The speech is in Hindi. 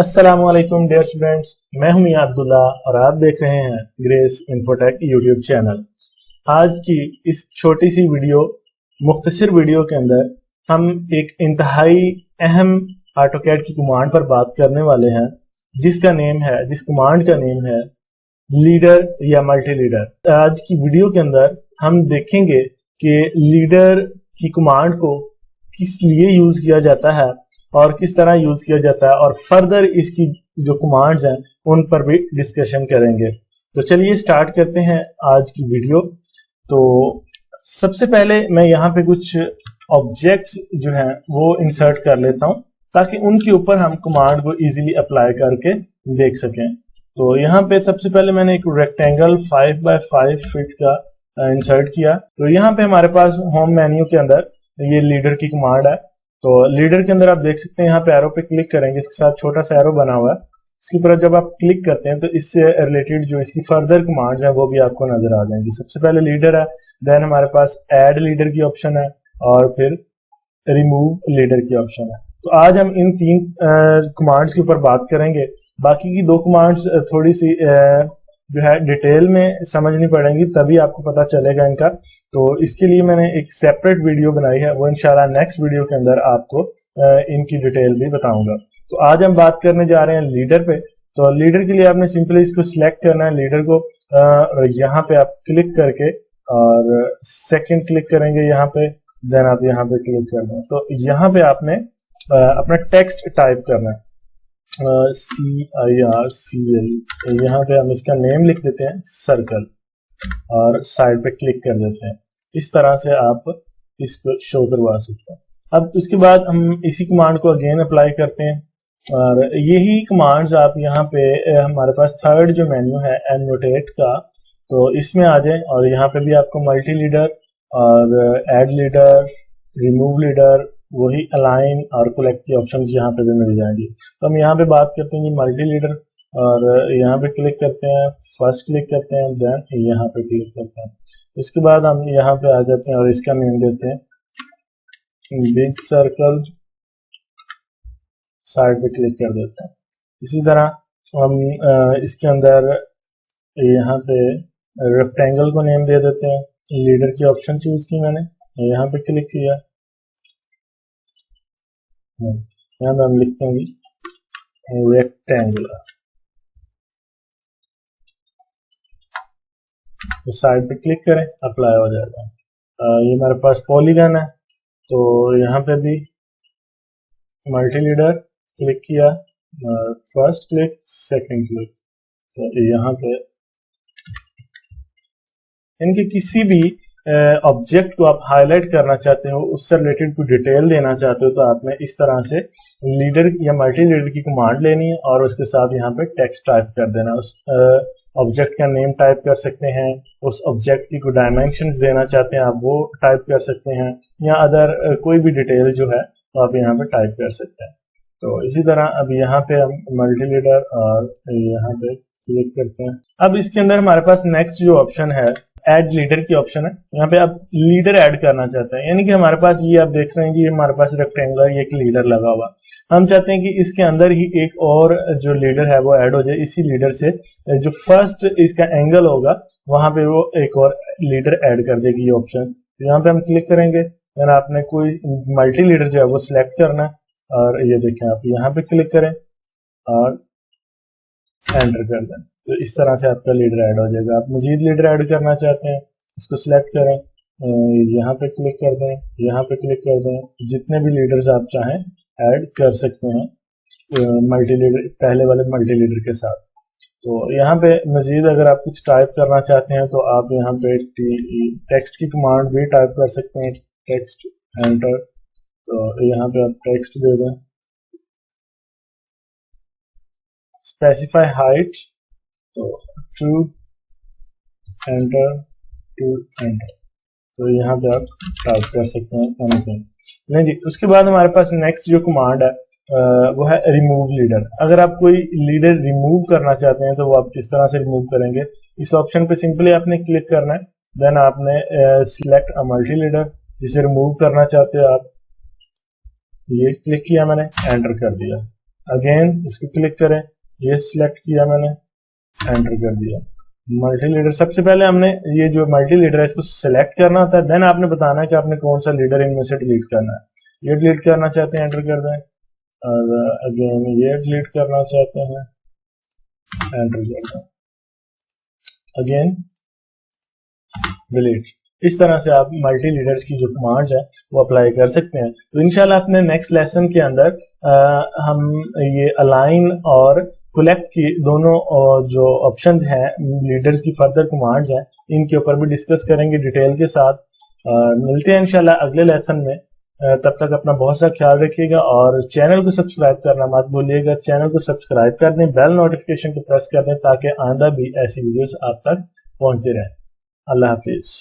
अस्सलामुअलैकुम डियर स्टूडेंट्स, मैं हूं मियां अब्दुल्ला और आप देख रहे हैं ग्रेस इन्फोटेक यूट्यूब चैनल। आज की इस छोटी सी मुख्तसर वीडियो के अंदर हम एक इंतहाई अहम ऑटोकैड की कमांड पर बात करने वाले हैं जिस कमांड का नेम है लीडर या मल्टी लीडर। आज की वीडियो के अंदर हम देखेंगे कि लीडर की कमांड को किस लिए यूज किया जाता है और किस तरह यूज किया जाता है, और फर्दर इसकी जो कमांड्स हैं उन पर भी डिस्कशन करेंगे। तो चलिए स्टार्ट करते हैं आज की वीडियो। तो सबसे पहले मैं यहाँ पे कुछ ऑब्जेक्ट्स जो हैं वो इंसर्ट कर लेता हूँ ताकि उनके ऊपर हम कमांड को इजीली अप्लाई करके देख सकें। तो यहाँ पे सबसे पहले मैंने एक रेक्टेंगल 5 बाय 5 फीट का इंसर्ट किया। तो यहाँ पे हमारे पास होम मेन्यू के अंदर ये लीडर की कमांड है। तो लीडर के अंदर आप देख सकते हैं यहाँ पे एरो पे क्लिक करेंगे, इसके साथ छोटा सा एरो बना हुआ है। इसके ऊपर जब आप क्लिक करते हैं तो इससे रिलेटेड जो इसकी फर्दर कमांड्स हैं वो भी आपको नजर आ जाएंगी। सबसे पहले लीडर है, देन हमारे पास ऐड लीडर की ऑप्शन है और फिर रिमूव लीडर की ऑप्शन है। तो आज हम इन तीन कमांड्स के ऊपर बात करेंगे। बाकी की दो कमांड्स थोड़ी सी जो है डिटेल में समझनी पड़ेंगी, तभी आपको पता चलेगा इनका। तो इसके लिए मैंने एक सेपरेट वीडियो बनाई है, वो इंशाल्लाह नेक्स्ट वीडियो के अंदर आपको इनकी डिटेल भी बताऊंगा। तो आज हम बात करने जा रहे हैं लीडर पे। तो लीडर के लिए आपने सिंपली इसको सिलेक्ट करना है, लीडर को, और यहाँ पे आप क्लिक करके और सेकंड क्लिक करेंगे यहाँ पे, देन आप यहाँ पे क्लिक कर दें। तो यहाँ पे आपने अपना टेक्स्ट टाइप करना है, CIRCL। यहाँ पे हम इसका नेम लिख देते हैं सर्कल और साइड पे क्लिक कर देते हैं। इस तरह से आप इसको शो करवा सकते हैं। अब उसके बाद हम इसी कमांड को अगेन अप्लाई करते हैं और यही कमांड्स आप यहाँ पे हमारे पास थर्ड जो मेन्यू है एनोटेट का, तो इसमें आ जाए और यहाँ पे भी आपको मल्टी लीडर और एड लीडर, रिमूव लीडर, वही अलाइन और कलेक्ट की ऑप्शंस यहाँ पे भी मिल जाएंगी। तो हम यहाँ पे बात करते हैं मल्टी लीडर और यहाँ पे क्लिक करते हैं, फर्स्ट क्लिक करते हैं, देन यहाँ पे क्लिक करते हैं। इसके बाद हम यहाँ पे आ जाते हैं और इसका नेम देते हैं बिग सर्कल, साइड पे क्लिक कर देते हैं। इसी तरह हम इसके अंदर यहाँ पे रेक्टेंगल को नेम दे देते हैं। लीडर की ऑप्शन चूज की मैंने, यहाँ पे क्लिक किया, यहाँ पे हम लिखते हैं रेक्टेंगुलर, तो साइड पे क्लिक करें, अप्लाई हो जाएगा। ये हमारे पास पॉलीगन है, तो यहाँ पे भी मल्टी लीडर क्लिक किया, फर्स्ट क्लिक, सेकंड क्लिक। तो यहाँ पे इनके किसी भी ऑब्जेक्ट को आप हाईलाइट करना चाहते हो, उससे रिलेटेड कोई डिटेल देना चाहते हो, तो आपने इस तरह से लीडर या मल्टी लीडर की कमांड लेनी है और उसके साथ यहाँ पे टेक्स्ट टाइप कर देना। उस ऑब्जेक्ट का नेम टाइप कर सकते हैं, उस ऑब्जेक्ट की कोई डायमेंशंस देना चाहते हैं आप वो टाइप कर सकते हैं, या अदर कोई भी डिटेल जो है तो आप यहाँ पे टाइप कर सकते हैं। तो इसी तरह अब यहाँ पे हम मल्टी लीडर और यहाँ पे क्लिक करते हैं। अब इसके अंदर हमारे पास नेक्स्ट जो ऑप्शन है ऐड लीडर की ऑप्शन है। यहाँ पे आप लीडर ऐड करना चाहते हैं, यानी कि हमारे पास ये आप देख रहे हैं कि हमारे पास रेक्टेंगुलर एक लीडर लगा हुआ, हम चाहते हैं कि इसके अंदर ही एक और जो लीडर है वो ऐड हो जाए। इसी लीडर से जो फर्स्ट इसका एंगल होगा वहां पे वो एक और लीडर ऐड कर देगी ये ऑप्शन। तो यहाँ पे हम क्लिक करेंगे, देन आपने कोई मल्टी लीडर जो है वो सिलेक्ट करना है और ये देखें आप यहाँ पे क्लिक करें और एंटर कर दें। तो इस तरह से आपका लीडर ऐड हो जाएगा। आप मजीद लीडर ऐड करना चाहते हैं, इसको सिलेक्ट करें, यहाँ पे क्लिक कर दें, यहाँ पे क्लिक कर दें, जितने भी लीडर्स आप चाहें ऐड कर सकते हैं मल्टी लीडर, पहले वाले मल्टी लीडर के साथ। तो यहाँ पे मजीद अगर आप कुछ टाइप करना चाहते हैं तो आप यहाँ पे टेक्स्ट की कमांड भी टाइप कर सकते हैं, टेक्स्ट एंटर। तो यहाँ पे आप टेक्स्ट दे दें, स्पेसिफाई हाइट, तो टू एंटर, टू एंटर। तो यहाँ पे आप टाइप कर सकते हैं एनीथिंग। नहीं जी, उसके बाद हमारे पास नेक्स्ट जो कमांड है वो है रिमूव लीडर। अगर आप कोई लीडर रिमूव करना चाहते हैं तो वो आप किस तरह से रिमूव करेंगे, इस ऑप्शन पे सिंपली आपने क्लिक करना है, देन आपने सिलेक्ट अ मल्टी लीडर, जिसे रिमूव करना चाहते हो आप, ये क्लिक किया मैंने, एंटर कर दिया। अगेन इसको क्लिक करें, ये सिलेक्ट किया मैंने, एंटर कर दिया। मल्टी लीडर, सबसे पहले हमने ये जो मल्टी लीडर है इसको सिलेक्ट करना होता है, देन आपने बताना है कि आपने कौन सा लीडर इनमें से डिलीट करना है। ये डिलीट करना चाहते हैं, एंटर कर दें, और अगेन ये डिलीट करना चाहते हैं, एंटर कर दें, अगेन डिलीट। इस तरह से आप मल्टी लीडर्स की जो कमांड्स है वो अप्लाई कर सकते हैं। तो इंशाल्लाह अपने नेक्स्ट लेसन के अंदर हम ये अलाइन और कलेक्ट की दोनों जो ऑप्शंस हैं लीडर्स की फर्दर कमांड्स हैं, इनके ऊपर भी डिस्कस करेंगे डिटेल के साथ। मिलते हैं इंशाल्लाह अगले लेसन में। तब तक अपना बहुत सा ख्याल रखिएगा और चैनल को सब्सक्राइब करना मत भूलिएगा। चैनल को सब्सक्राइब कर दें, बेल नोटिफिकेशन को प्रेस कर दें ताकि आइंदा भी ऐसी वीडियोस आप तक पहुंचते रहें। अल्लाह हाफिज।